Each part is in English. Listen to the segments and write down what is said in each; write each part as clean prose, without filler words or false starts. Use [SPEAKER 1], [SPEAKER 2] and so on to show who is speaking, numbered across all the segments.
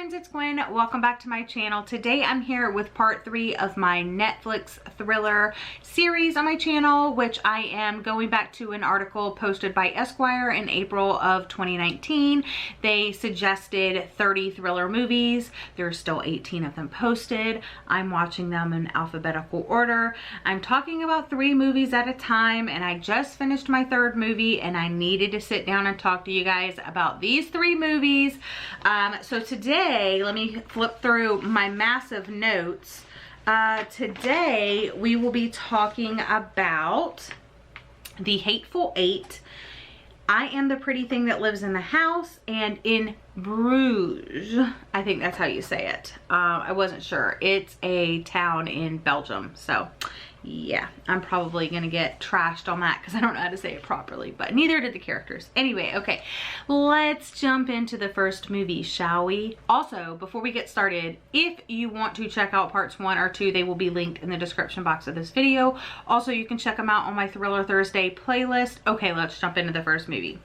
[SPEAKER 1] friends, it's Gwen. Welcome back to my channel. Today I'm here with part 3 of my Netflix thriller series on my channel, which I am going back to an article posted by Esquire in April of 2019. They suggested 30 thriller movies. There's still 18 of them posted. I'm watching them in alphabetical order. I'm talking about 3 movies at a time, and I just finished my 3rd movie and I needed to sit down and talk to you guys about these 3 movies. So today, let me flip through my massive notes. Today, we will be talking about The Hateful Eight, I Am the Pretty Thing That Lives in the House, and In Bruges. I think that's how you say it. I wasn't sure. It's a town in Belgium. So yeah, I'm probably gonna get trashed on that because I don't know how to say it properly, but neither did the characters. Anyway, okay, let's jump into the first movie, shall we? Also, before we get started, if you want to check out parts 1 or 2, they will be linked in the description box of this video. Also, you can check them out on my Thriller Thursday playlist. Okay, let's jump into the first movie.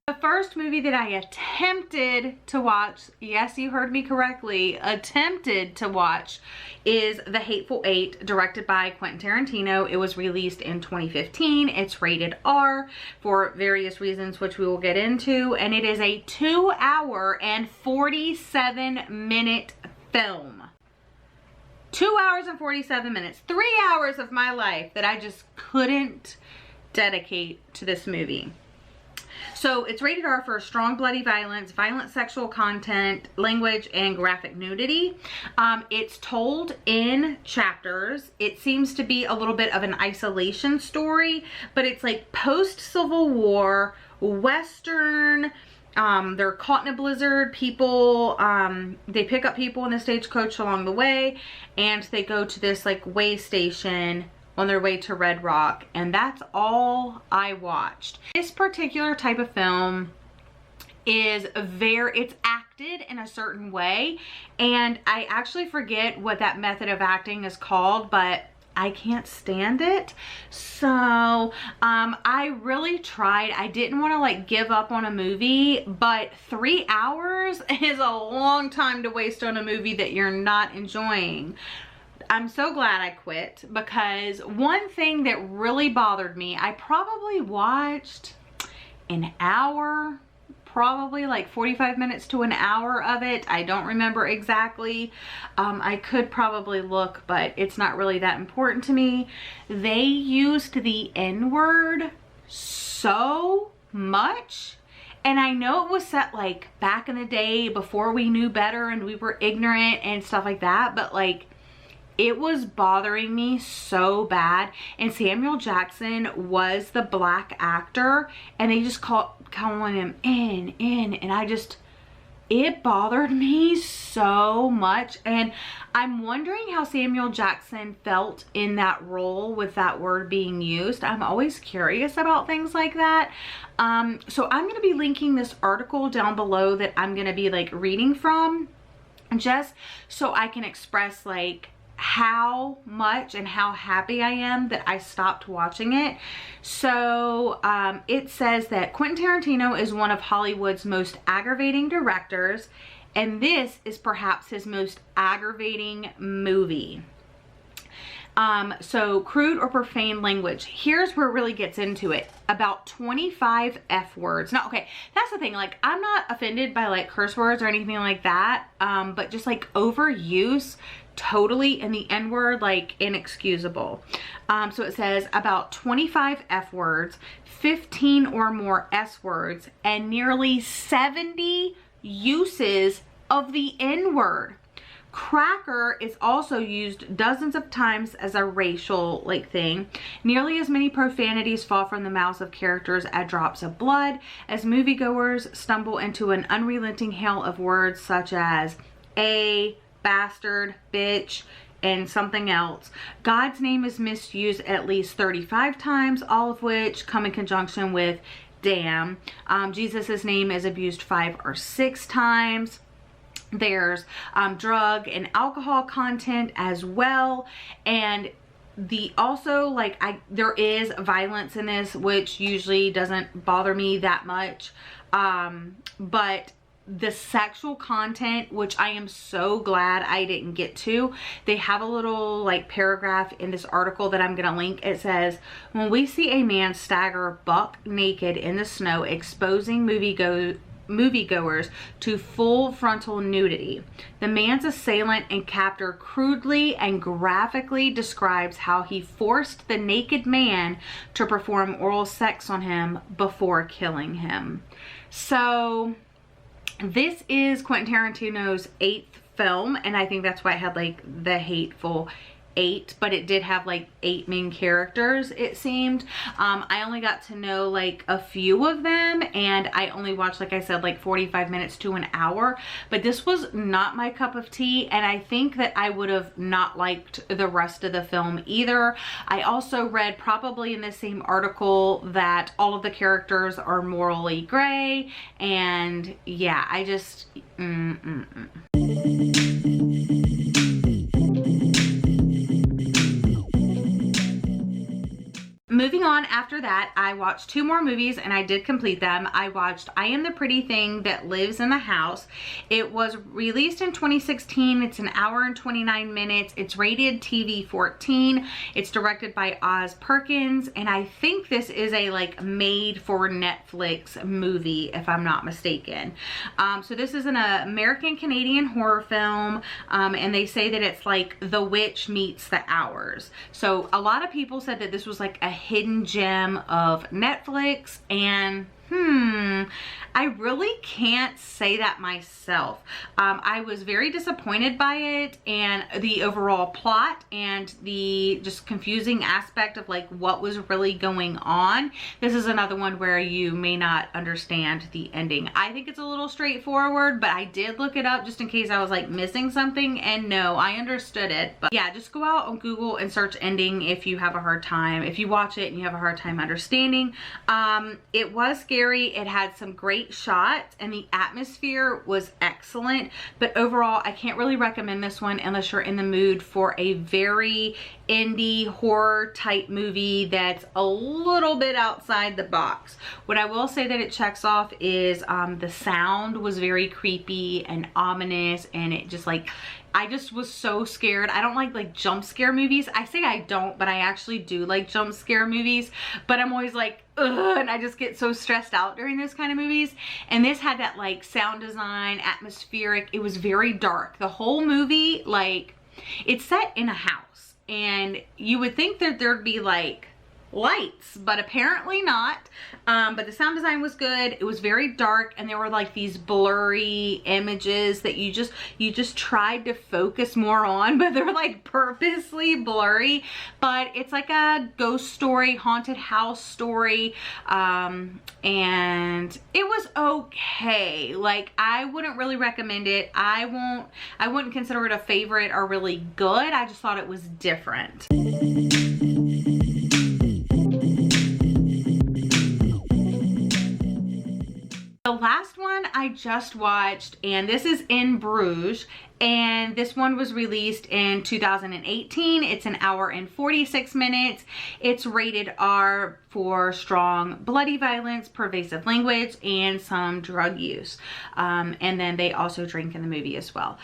[SPEAKER 1] The first movie that I attempted to watch, yes, you heard me correctly, attempted to watch, is The Hateful Eight, directed by Quentin Tarantino. It was released in 2015. It's rated R for various reasons, which we will get into, and it is a 2-hour and 47-minute film. 2 hours and 47 minutes. 3 hours of my life that I just couldn't dedicate to this movie. So it's rated R for strong bloody violence, violent sexual content, language, and graphic nudity. It's told in chapters. It seems to be a little bit of an isolation story, but it's like post-Civil War, Western. They're caught in a blizzard. People, they pick up people in the stagecoach along the way, and they go to this like way station on their way to Red Rock, and that's all I watched. This particular type of film is it's acted in a certain way, and I actually forget what that method of acting is called, but I can't stand it. So I really tried. I didn't want to like give up on a movie, but 3 hours is a long time to waste on a movie that you're not enjoying. I'm so glad I quit, because one thing that really bothered me, I probably watched an hour, probably like 45 minutes to an hour of it. I don't remember exactly. I could probably look, but it's not really that important to me. They used the N-word so much. And I know it was set like back in the day before we knew better and we were ignorant and stuff like that, but like, it was bothering me so bad. And Samuel Jackson was the black actor, and they just calling him in, and it bothered me so much. And I'm wondering how Samuel Jackson felt in that role with that word being used. I'm always curious about things like that. So I'm going to be linking this article down below that I'm going to be like reading from, just so I can express like how much and how happy I am that I stopped watching it. So it says that Quentin Tarantino is one of Hollywood's most aggravating directors, and this is perhaps his most aggravating movie. So crude or profane language. Here's where it really gets into it. About 25 F words. Now, okay, that's the thing. Like, I'm not offended by like curse words or anything like that. But just like overuse totally, and the N word like inexcusable. So it says about 25 F words, 15 or more S words, and nearly 70 uses of the N word. Cracker is also used dozens of times as a racial like thing. Nearly as many profanities fall from the mouths of characters as drops of blood, as moviegoers stumble into an unrelenting hail of words such as a, bastard, bitch, and something else. God's name is misused at least 35 times, all of which come in conjunction with damn. Jesus's name is abused 5 or 6 times. There's drug and alcohol content as well, and also like there is violence in this, which usually doesn't bother me that much, but the sexual content, which I am so glad I didn't get to. They have a little like paragraph in this article that I'm gonna link. It says, when we see a man stagger buck naked in the snow, exposing moviegoers to full frontal nudity, the man's assailant and captor crudely and graphically describes how he forced the naked man to perform oral sex on him before killing him. So this is Quentin Tarantino's 8th film, and I think that's why it had like the Hateful Eight, but it did have like 8 main characters, it seemed. I only got to know like a few of them, and I only watched, like I said, like 45 minutes to an hour, but this was not my cup of tea, and I think that I would have not liked the rest of the film either. I also read, probably in the same article, that all of the characters are morally gray, and yeah, I just Moving on, after that, I watched 2 more movies and I did complete them. I watched I Am the Pretty Thing That Lives in the House. It was released in 2016. It's an hour and 29 minutes. It's rated TV 14. It's directed by Oz Perkins, and I think this is a like made for Netflix movie, if I'm not mistaken. So this is an American-Canadian horror film, and they say that it's like The Witch meets The Hours. So a lot of people said that this was like a hidden gem of Netflix, and I really can't say that myself. I was very disappointed by it, and the overall plot and the just confusing aspect of like what was really going on. This is another one where you may not understand the ending. I think it's a little straightforward, but I did look it up just in case I was like missing something, and no, I understood it. But yeah, just go out on Google and search ending if you have a hard time, if you watch it and you have a hard time understanding. It was scary. It had some great shots and the atmosphere was excellent, but overall I can't really recommend this one unless you're in the mood for a very indie horror type movie that's a little bit outside the box. What I will say that it checks off is the sound was very creepy and ominous, and it just like, I just was so scared. I don't like jump scare movies. I say I don't, but I actually do like jump scare movies, but I'm always like, ugh, and I just get so stressed out during those kind of movies. And this had that like sound design, atmospheric. It was very dark. The whole movie, like, it's set in a house, and you would think that there'd be like lights, but apparently not. But the sound design was good. It was very dark, and there were like these blurry images that you just tried to focus more on, but they're like purposely blurry. But it's like a ghost story, haunted house story, and it was okay. Like, I wouldn't really recommend it. I wouldn't consider it a favorite or really good. I just thought it was different. The last one I just watched, and this is In Bruges, and this one was released in 2018. It's an hour and 46 minutes. It's rated R for strong bloody violence, pervasive language, and some drug use. And then they also drink in the movie as well.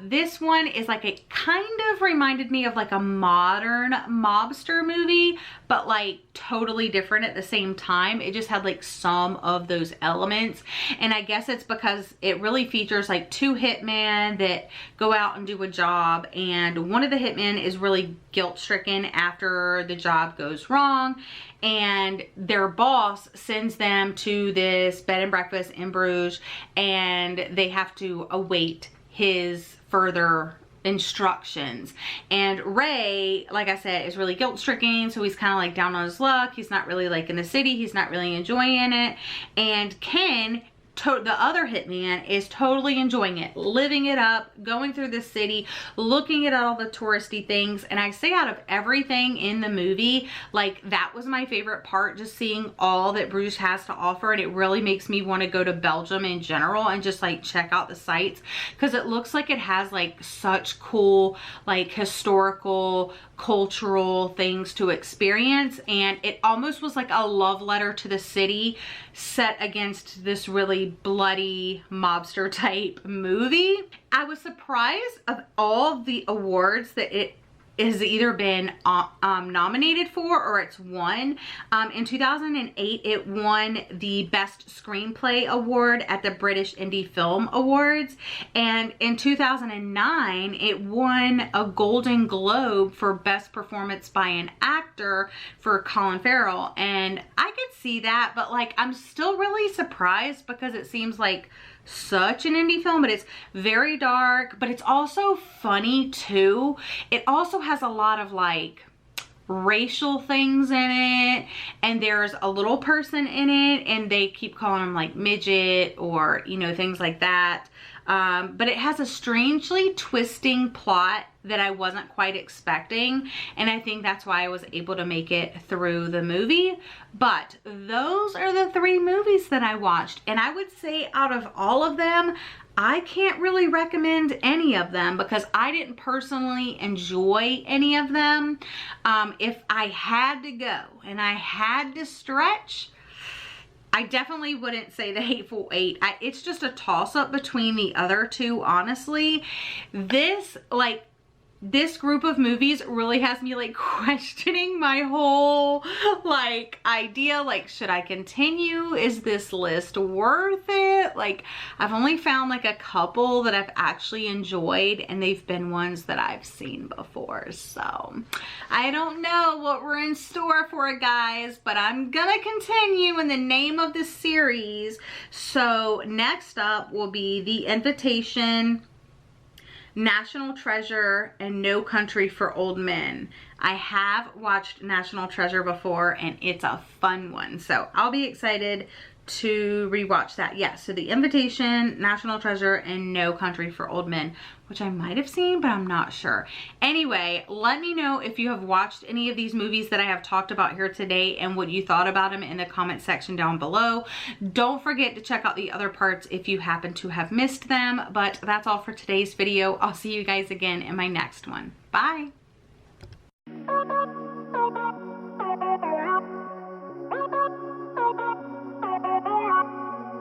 [SPEAKER 1] This one is like, it kind of reminded me of like a modern mobster movie, but like totally different at the same time. It just had like some of those elements. And I guess it's because it really features like 2 hitmen that go out and do a job, and one of the hitmen is really guilt-stricken after the job goes wrong, and their boss sends them to this bed and breakfast in Bruges, and they have to await his further instructions. And Ray, like I said, is really guilt-stricken, so he's kind of like down on his luck. He's not really like in the city. He's not really enjoying it. And Ken, the other hitman, is totally enjoying it, living it up, going through the city, looking at all the touristy things. And I say, out of everything in the movie, like, that was my favorite part, just seeing all that Bruges has to offer. And it really makes me want to go to Belgium in general and just like check out the sites, because it looks like it has like such cool like historical cultural things to experience, and it almost was like a love letter to the city set against this really bloody mobster type movie. I was surprised of all the awards that it has either been nominated for or it's won. In 2008, it won the Best Screenplay Award at the British Indie Film Awards. And in 2009, it won a Golden Globe for Best Performance by an Actor for Colin Farrell. And I could see that, but like, I'm still really surprised because it seems like such an indie film, but it's very dark, but it's also funny too. It also has a lot of like racial things in it, and there's a little person in it and they keep calling him like midget or, you know, things like that. But it has a strangely twisting plot that I wasn't quite expecting, and I think that's why I was able to make it through the movie. But those are the 3 movies that I watched, and I would say out of all of them, I can't really recommend any of them because I didn't personally enjoy any of them. If I had to go and I had to stretch, I definitely wouldn't say The Hateful Eight. It's just a toss-up between the other 2, honestly. This group of movies really has me like questioning my whole like idea. Like, should I continue? Is this list worth it? Like, I've only found like a couple that I've actually enjoyed, and they've been ones that I've seen before. So I don't know what we're in store for, guys, but I'm gonna continue in the name of this series. So next up will be The Invitation, National Treasure, and No Country for Old Men. I have watched National Treasure before, and it's a fun one, so I'll be excited to rewatch that. Yeah, so The Invitation, National Treasure, and No Country for Old Men, which I might have seen, but I'm not sure. Anyway, let me know if you have watched any of these movies that I have talked about here today and what you thought about them in the comment section down below. Don't forget to check out the other parts if you happen to have missed them, but that's all for today's video. I'll see you guys again in my next one. Bye.